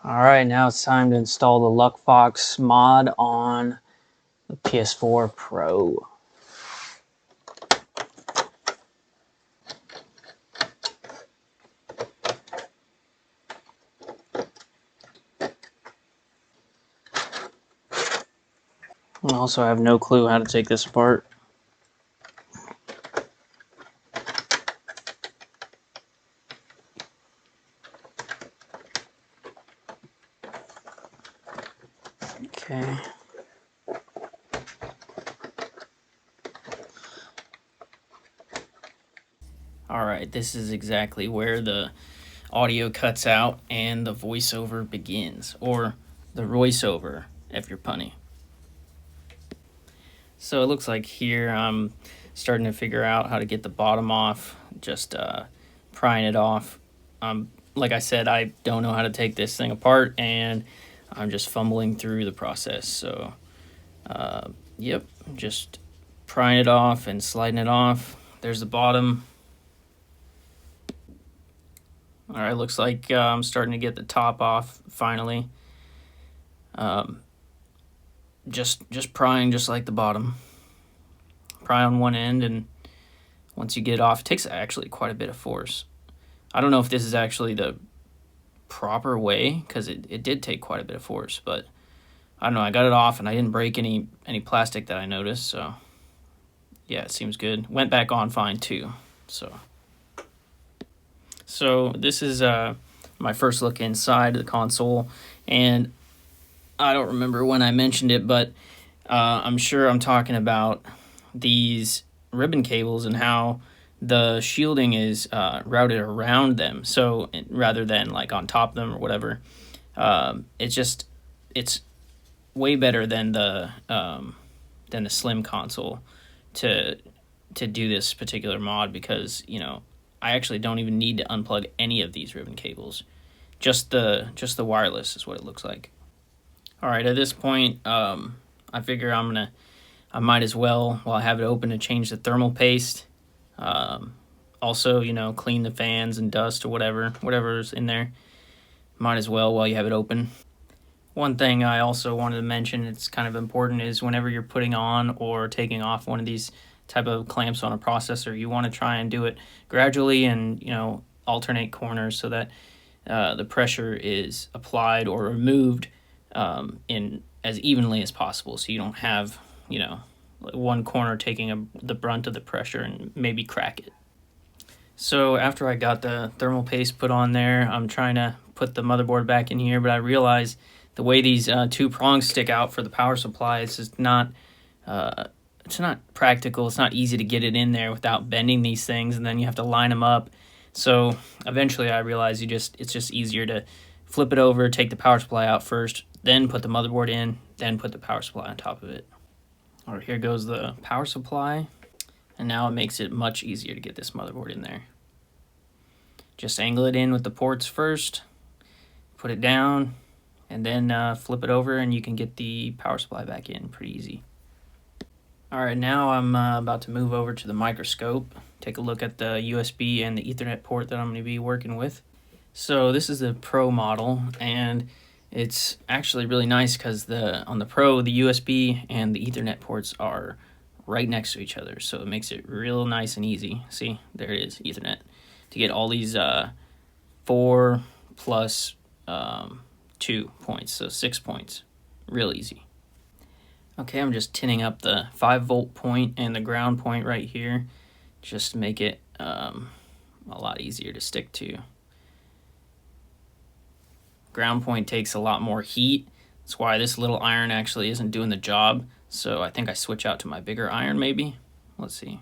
Alright, now it's time to install the LuckFox mod on the PS4 Pro. I also have no clue how to take this apart. Okay. Alright, this is exactly where the audio cuts out and the voiceover begins, or the voiceover if you're punny. So it looks like here I'm starting to figure out how to get the bottom off, just prying it off. Like I said, I don't know how to take this thing apart, and I'm just fumbling through the process. So, yep, just prying it off and sliding it off. There's the bottom. All right, looks like I'm starting to get the top off finally. Just prying just like the bottom. Pry on one end, and once you get it off, it takes actually quite a bit of force. I don't know if this is actually the proper way, because it did take quite a bit of force, but I don't know, I got it off and I didn't break any plastic that I noticed, so yeah, it seems good. Went back on fine too. So this is my first look inside the console, and I don't remember when I mentioned it, but I'm sure I'm talking about these ribbon cables and how the shielding is routed around them. So rather than like on top of them or whatever, it's way better than the slim console to do this particular mod, because I actually don't even need to unplug any of these ribbon cables. Just the wireless is what it looks like. All right, at this point, I figure I might as well, while I have it open, to change the thermal paste. Also, clean the fans and dust or whatever's in there. Might as well while you have it open. One thing I also wanted to mention, it's kind of important, is whenever you're putting on or taking off one of these type of clamps on a processor, you want to try and do it gradually and alternate corners so that the pressure is applied or removed in as evenly as possible, so you don't have one corner taking the brunt of the pressure and maybe crack it. So after I got the thermal paste put on there, I'm trying to put the motherboard back in here, but I realized the way these two prongs stick out for the power supply, it's just not practical. It's not easy to get it in there without bending these things, and then you have to line them up. So eventually I realized it's just easier to flip it over, take the power supply out first, then put the motherboard in, then put the power supply on top of it. All right, here goes the power supply, and now it makes it much easier to get this motherboard in there. Just angle it in with the ports first, put it down, and then flip it over, and you can get the power supply back in pretty easy. All right, now I'm about to move over to the microscope, take a look at the USB and the Ethernet port that I'm going to be working with. So this is the Pro model, and it's actually really nice because on the Pro, the USB and the Ethernet ports are right next to each other, so it makes it real nice and easy. See, there it is, Ethernet. To get all these 4 plus 2 points, so 6 points. Real easy. Okay, I'm just tinning up the 5-volt point and the ground point right here, just to make it a lot easier to stick to. Ground point takes a lot more heat. That's why this little iron actually isn't doing the job. So I think I switch out to my bigger iron maybe. Let's see.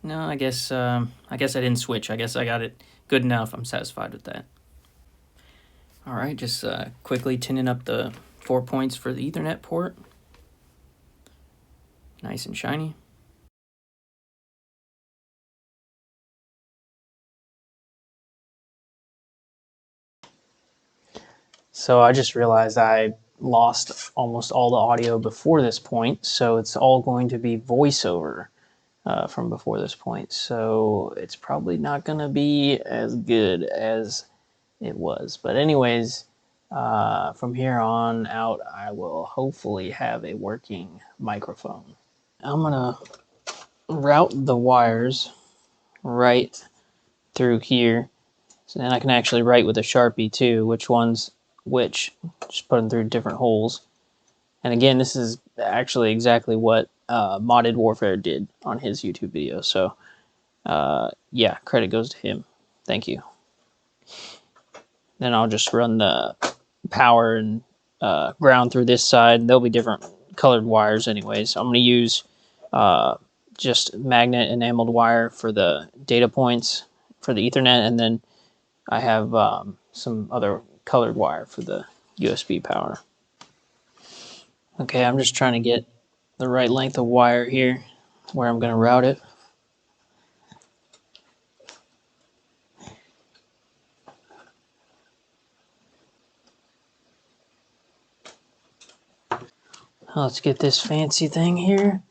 No, I guess I didn't switch. I guess I got it good enough. I'm satisfied with that. All right, just quickly tinning up the 4 points for the Ethernet port. Nice and shiny. So I just realized I lost almost all the audio before this point, so it's all going to be voiceover from before this point. So it's probably not going to be as good as it was. But anyways, from here on out, I will hopefully have a working microphone. I'm gonna route the wires right through here, so then I can actually write with a Sharpie too, which one's which. Just put them through different holes. And again, this is actually exactly what Modded Warfare did on his YouTube video. So yeah, credit goes to him. Thank you. Then I'll just run the power and ground through this side. There'll be different colored wires anyways. I'm going to use just magnet enameled wire for the data points for the Ethernet, and then I have some other colored wire for the USB power. Okay, I'm just trying to get the right length of wire here where I'm going to route it. Let's get this fancy thing here.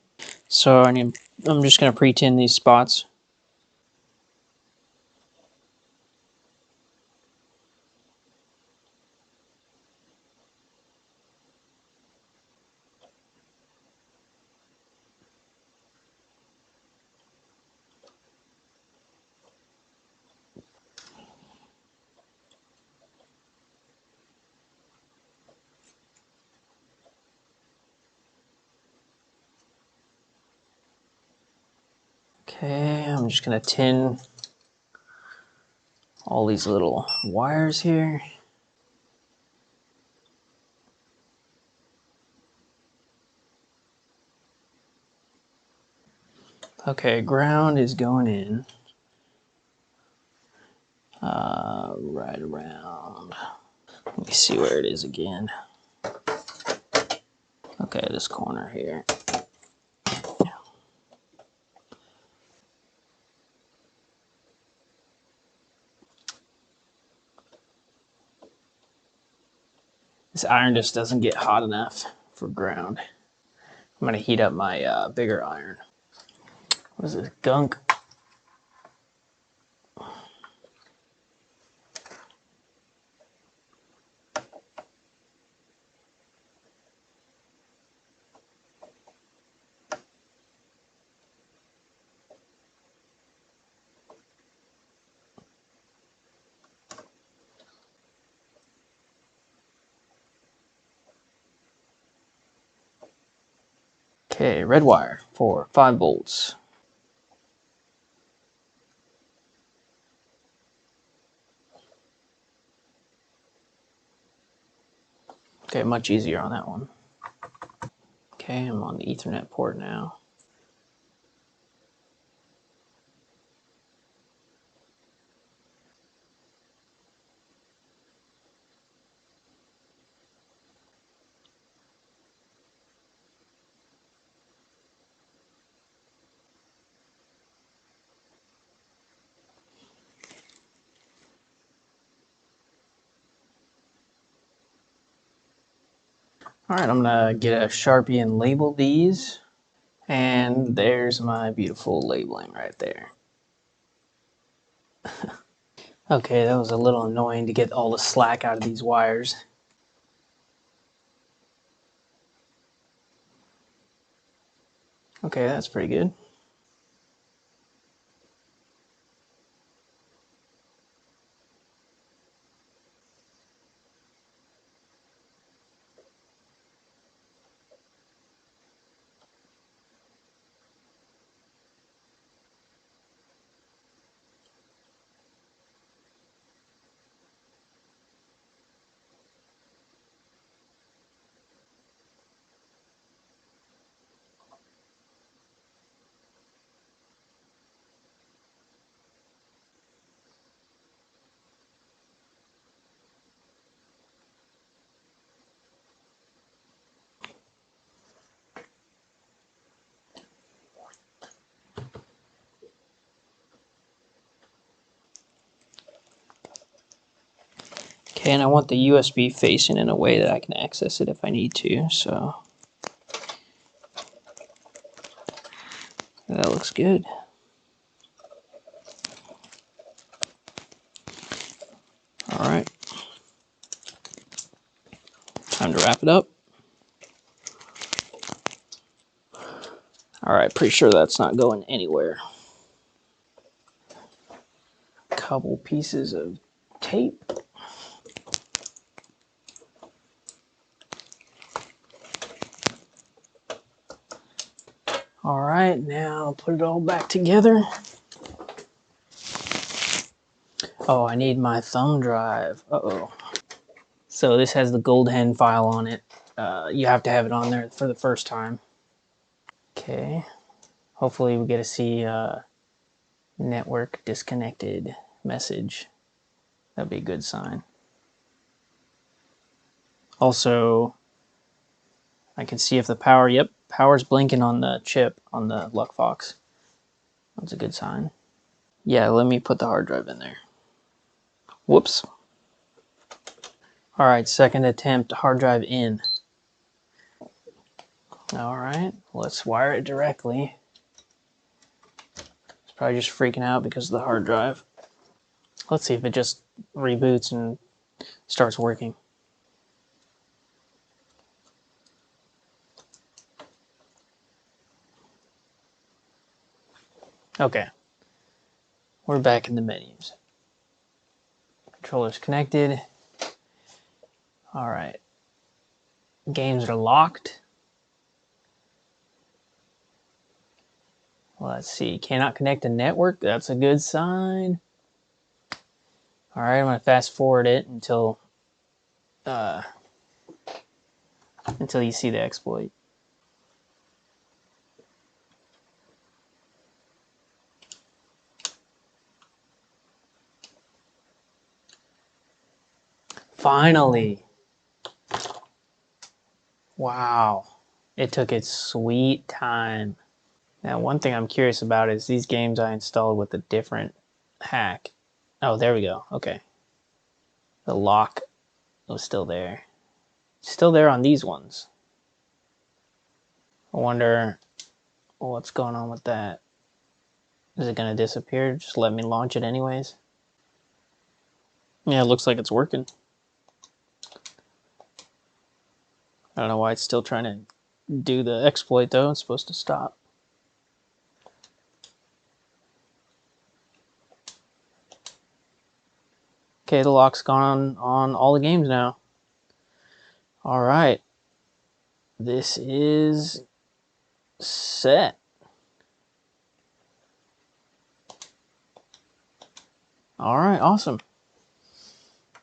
So I'm just going to pre-tin these spots. Okay, I'm just going to tin all these little wires here. Okay, ground is going in right around. Let me see where it is again. Okay, this corner here. This iron just doesn't get hot enough for ground. I'm going to heat up my bigger iron. What is this, gunk? Okay, red wire for 5 volts. Okay, much easier on that one. Okay, I'm on the Ethernet port now. Alright, I'm going to get a Sharpie and label these. And there's my beautiful labeling right there. Okay, that was a little annoying to get all the slack out of these wires. Okay, that's pretty good. Okay, and I want the USB facing in a way that I can access it if I need to, so that looks good. Alright, Time to wrap it up. All right, pretty sure that's not going anywhere. Couple pieces of tape. All right, now put it all back together. Oh, I need my thumb drive. Uh-oh. So this has the gold hen file on it. You have to have it on there for the first time. Okay. Hopefully we get to see network disconnected message. That'd be a good sign. Also, I can see if the power, yep, power's blinking on the chip on the LuckFox. That's a good sign. Yeah, let me put the hard drive in there. Whoops. All right, second attempt, hard drive in. All right, let's wire it directly. It's probably just freaking out because of the hard drive. Let's see if it just reboots and starts working. Okay, we're back in the menus. Controller's connected. All right, games are locked. Let's see, cannot connect to network. That's a good sign. All right, I'm gonna fast forward it until you see the exploit. Finally. Wow. It took its sweet time. Now, one thing I'm curious about is these games I installed with a different hack. Oh, there we go. Okay. The lock was still there. Still there on these ones. I wonder what's going on with that. Is it going to disappear? Just let me launch it anyways. Yeah, it looks like it's working. I don't know why it's still trying to do the exploit though. It's supposed to stop. Okay, the lock's gone on all the games now. All right. This is set. All right, awesome.